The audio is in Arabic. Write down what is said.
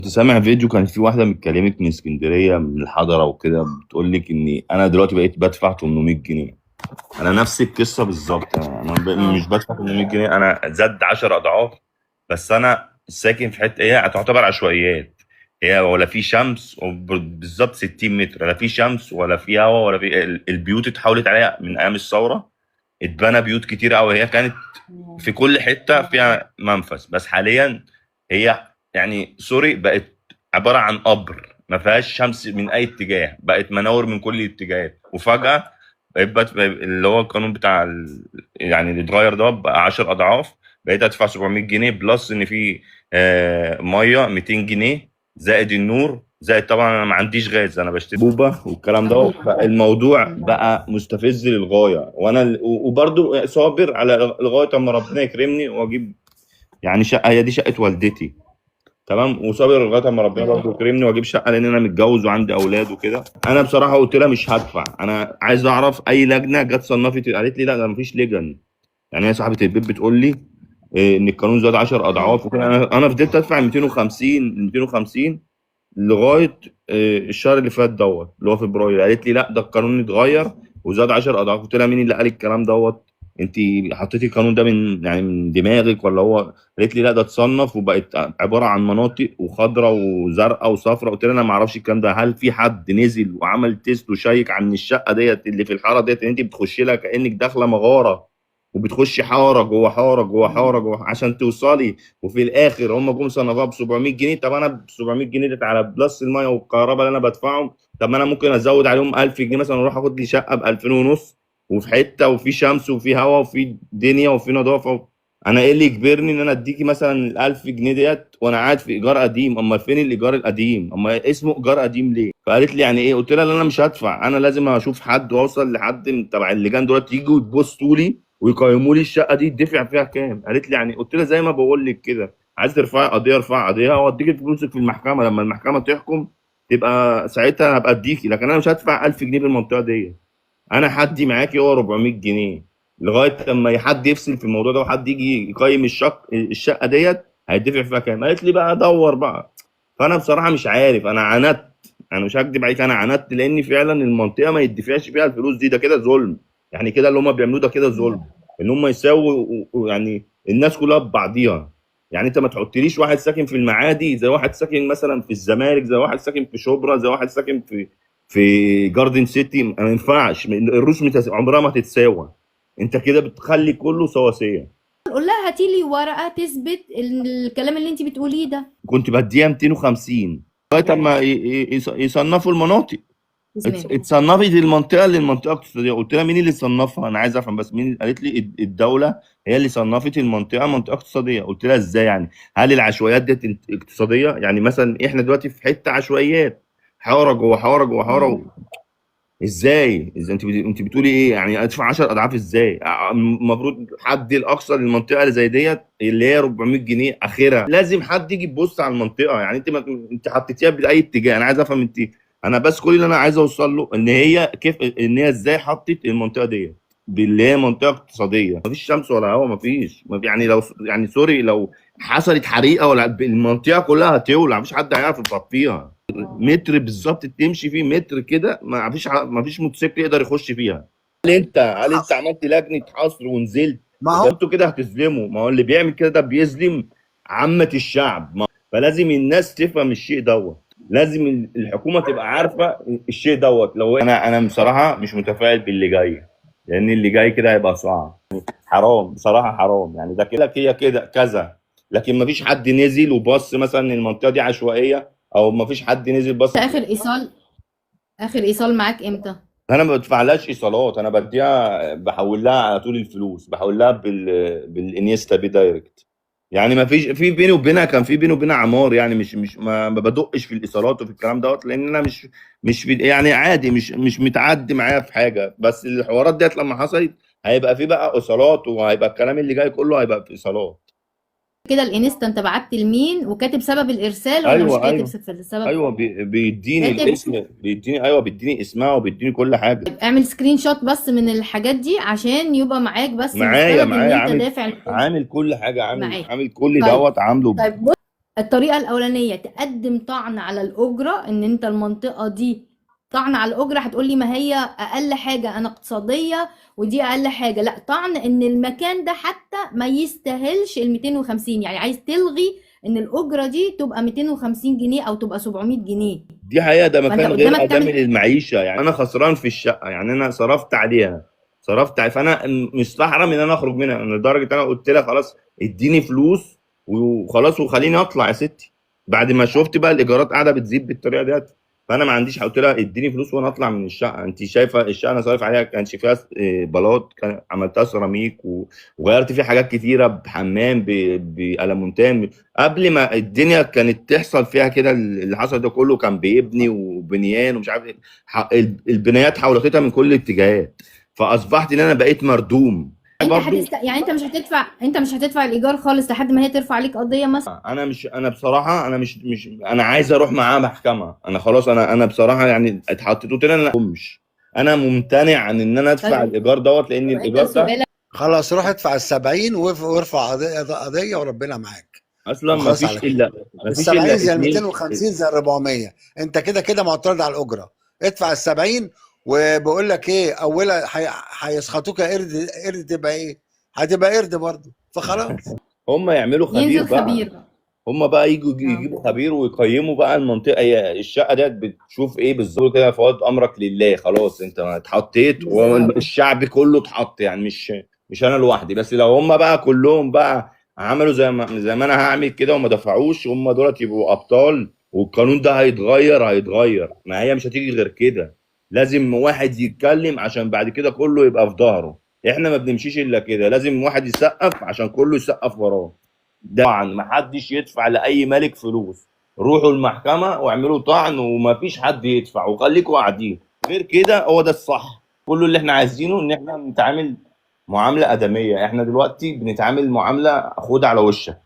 كنت سامع فيديو، كان في واحدة بتكلمك من اسكندرية من الحضرة وكده، بتقول لك إني أنا دلوقتي بقيت بدفع 800 جنيه. أنا نفس القصة بالظبط. أنا مش اه. بدفع 800 جنيه، أنا زاد 10 أضعاف. بس أنا ساكن في حتة هي تعتبر عشوائيات. هي ولا في شمس بالظبط 60 متر، لا في شمس ولا في هواء ولا في البيوت اتحولت عليها من أيام الثورة. اتبنى بيوت كتير قوي، هي كانت في كل حتة فيها منفذ، بس حاليا هي يعني سوري بقت عبارة عن قبر، ما فيهاش شمس من أي اتجاه، بقت مناور من كل الاتجاهات. وفجأة بقت اللي هو القانون بتاع يعني اللي اتغير ده بقى 10 أضعاف. بقيت أدفع 700 جنيه بلس إن في مية 200 جنيه، زائد النور، زائد طبعا أنا ما عنديش غاز، أنا بشتري بوبة والكلام ده. اه. الموضوع مم. بقى مستفز للغاية، وأنا وبرضه صابر على لغاية أما ربنا يكرمني وأجيب يعني شقة. هي دي شقة والدتي، تمام، وصابر لغايه اما ربنا مم. برضه يكرمني واجيب شقه، لان انا متجوز وعندي اولاد وكده. انا بصراحه قلت لها مش هدفع، انا عايز اعرف اي لجنه جت صنفت، قالت لي لا ده مفيش لجن. يعني هي صاحبه البيت بتقول لي ان القانون زاد 10 مم. اضعاف وكده. انا فضلت ادفع 250 250 لغايه الشهر اللي فات دوت اللي هو فبراير. قالت لي لا ده القانون اتغير وزاد 10 اضعاف. قلت لها مين اللي قال الكلام دوت؟ انت حطيتي القانون ده من يعني من دماغك ولا هو؟ قالت لي لا ده اتصنف وبقت عباره عن مناطق وخضراء وزرقاء وصفراء. قلت لها انا ما اعرفش الكلام ده. هل في حد نزل وعمل تيست وشيك عن الشقه ديت اللي في الحاره ديت ان انت بتخشي لها كانك داخله مغاره، وبتخشي حاره جوه حاره جوه حاره جوه عشان توصلي، وفي الاخر هم جم صنفوها ب 700 جنيه؟ طب انا ب 700 جنيه ديت على بلس الميه والكهرباء اللي انا بدفعهم. طب ما انا ممكن ازود عليهم 1000 جنيه مثلا واروح اخد لي شقه ب 2000 ونص، وفي حته وفي شمس وفي هواء وفي دنيا وفي نظافه. انا ايه اللي يجبرني ان انا اديكي مثلا ال 1000 جنيه ديت وانا قاعد في ايجار قديم؟ اما فين الايجار القديم؟ اما اسمه ايجار قديم ليه؟ فقالت لي يعني ايه؟ قلت لها لا انا مش هدفع، انا لازم اشوف حد واوصل لحد من تبع اللجان دلوقتي يجوا يبصوا لي ويقيموا لي الشقه دي يدفع فيها كام. قالت لي يعني، قلت لها زي ما بقول لك كده، عايز ترفعي قضيه ارفعي قضيه واديك فلوسك في المحكمه، لما المحكمه تحكم تبقى ساعتها هبقى اديكي، لكن انا مش هدفع 1000 جنيه بالمنطقه دي. انا حدي معاكي هو 400 جنيه لغايه لما حد يفصل في الموضوع ده وحد يجي يقيم الشقه ديت هيدفع فيها كام. قالت لي بقى دور بقى. فانا بصراحه مش عارف، انا عاندت. انا مش هكدب عليك، انا عاندت لان فعلا المنطقه ما يدفعش فيها الفلوس دي، ده كده ظلم. يعني كده اللي هم بيعملوه ده كده ظلم، ان هم يساووا يعني الناس كلها ببعضيها. يعني انت ما تحطليش واحد ساكن في المعادي زي واحد ساكن مثلا في الزمالك، زي واحد ساكن في شبرا، زي واحد ساكن في جاردن سيتي. ما ينفعش، الروس عمرها ما تتساوى. انت كده بتخلي كله سواسيه. قول لها هاتي لي ورقة تثبت الكلام اللي انت بتقوليه ده. كنت بديها 250 لغايه اما يصنفوا المناطق. تمام. اتصنفت المنطقه للمنطقه اقتصاديه. قلت لها مين اللي صنفها؟ انا عايز افهم بس مين. قالت لي الدوله هي اللي صنفت المنطقه منطقه اقتصاديه. قلت لها ازاي يعني؟ هل العشوائيات دي اقتصاديه؟ يعني مثلا احنا دلوقتي في حته عشوائيات، حاره جوه حاره جوه مم. حاره. ازاي انت بتقولي ايه يعني ادفع 10 اضعاف ازاي؟ المفروض حد الاقصى للمنطقه اللي زي ديت اللي هي 400 جنيه اخرها، لازم حد يجي يبص على المنطقه. يعني انت ما انت حطيتيها باي اتجاه؟ انا عايز افهم انت. انا بس كل اللي انا عايز اوصل له ان هي كيف، ان هي ازاي حطت المنطقه ديت باللي هي منطقه اقتصاديه. مفيش شمس ولا هواء، مفيش يعني لو يعني سوري لو حصلت حريقه ولا المنطقه كلها هتولع، مفيش حد هيعرف يطفيها. متر بالظبط تمشي فيه، متر كده ما فيش موتوسيكل يقدر يخش فيها. هل انت عملت لجنه حصر ونزلت؟ ما ده هو انتوا كده هتظلموا. ما هو اللي بيعمل كده ده بيظلم عامه الشعب. فلازم الناس تفهم الشيء دوت. لازم الحكومه تبقى عارفه الشيء دوت. لو انا بصراحه مش متفائل باللي جاي، لان اللي جاي كده هيبقى صعب. حرام بصراحه، حرام. يعني ده كده هي كده كذا، لكن ما فيش حد نزل وبص مثلا ان المنطقه دي عشوائيه، او ما فيش حد نزل بص. اخر ايصال معاك امتى؟ انا ما بدفعلهاش ايصالات، انا بديها بحول لها على طول الفلوس، بحول لها بالانيستا بي دايركت. يعني ما فيش في بيني وبينها، كان في بيني وبينها عمار. يعني مش ما بدقش في الايصالات وفي الكلام دوت، لان انا مش في يعني عادي، مش متعدي معايا في حاجه. بس الحوارات ديت لما حصلت هيبقى في بقى ايصالات، وهيبقى الكلام اللي جاي كله هيبقى في ايصالات. كده الانستا انت بعت لمين وكاتب سبب الارسال ولا مش ايوه كاتب ايوه السبب؟ ايوه، بيديني كاتب. الاسم، بيديني، ايوه بيديني اسمها وبيديني كل حاجه. طيب اعمل سكرين شوت بس من الحاجات دي عشان يبقى معاك بس معايا مستند ان معايا انت عامل، دافع الفلوس. عامل كل حاجه، عامل معاك. عامل كل طيب. دوت عامله. طيب الطريقة الأولانية تقدم طعن على الأجرة، إن أنت المنطقة دي طعن على الأجرة. هتقولي ما هي أقل حاجة أنا اقتصادية ودي أقل حاجة، لا، طعن إن المكان ده حتى ما يستاهلش ال 250، يعني عايز تلغي إن الأجرة دي تبقى 250 جنيه أو تبقى 700 جنيه. دي حقيقة، ده فأنت مكان غير قدامك آدمي تعمل للمعيشة، يعني أنا خسران في الشقة، يعني أنا صرفت عليها، فأنا مستحرم إن أنا أخرج منها. أنا لدرجة أنا قلت لها خلاص اديني فلوس وخلاص وخليني أطلع يا ستي، بعد ما شفت بقى الإيجارات قاعدة بتزيد بالطريقة ديت. فأنا ما عنديش، قلت لها اديني فلوس وأنا أطلع من الشقة. أنت شايفة الشقة أنا صارف عليها، كانش فيها بلاط، كان عملتها سيراميك وغيرت فيه حاجات كتيرة، بحمام بألمونتان. قبل ما الدنيا كانت تحصل فيها كده اللي حصل ده كله، كان بيبني وبنيان ومش عارف ايه، البنايات حولتها من كل الاتجاهات، فاصبحت ان انا بقيت مردوم انت برضو. يعني انت مش هتدفع الايجار خالص لحد ما هي ترفع عليك قضيه مثلا. انا بصراحه انا مش انا عايز اروح معاه محكمه. انا خلاص، انا بصراحه يعني اتحطيت، قلت له انا انا ممتنع عن ان انا ادفع طيب الايجار دوت، لان انت الايجار ده سؤالك، خلاص روح ادفع ال70 وارفع قضية وربنا معاك. اصلا ما وخلاص فيش على كده. الا ما فيش ال70 الا زي ال اتنين. 250 زي ال 400، انت كده كده معترض على الاجره. ادفع ال70، وبقول لك ايه، اولها هيسخطوك يا قرد. قرد تبقى ايه؟ هتبقى قرد برضه، فخلاص. هم يعملوا خبير ينزل بقى، خبير بقى. هم بقى يجوا اه. يجيبوا خبير ويقيموا بقى المنطقه، هي الشقه ديت بتشوف ايه بالظبط كده، فوات امرك لله، خلاص انت اتحطيت بالظبط. والشعب كله اتحط، يعني مش انا لوحدي بس. لو هم بقى كلهم بقى عملوا زي ما انا هعمل كده وما دفعوش، هم دولت يبقوا ابطال، والقانون ده هيتغير. ما هي مش هتيجي غير كده، لازم واحد يتكلم عشان بعد كده كله يبقى في ظهره. احنا ما بنمشيش الا كده، لازم واحد يسقف عشان كله يسقف وراه. طبعا ما حدش يدفع لاي مالك فلوس، روحوا المحكمه واعملوا طعن وما فيش حد يدفع وخليكوا قاعدين. غير كده هو ده الصح. كل اللي احنا عايزينه ان احنا نتعامل معامله ادميه. احنا دلوقتي بنتعامل معامله خد على وشك.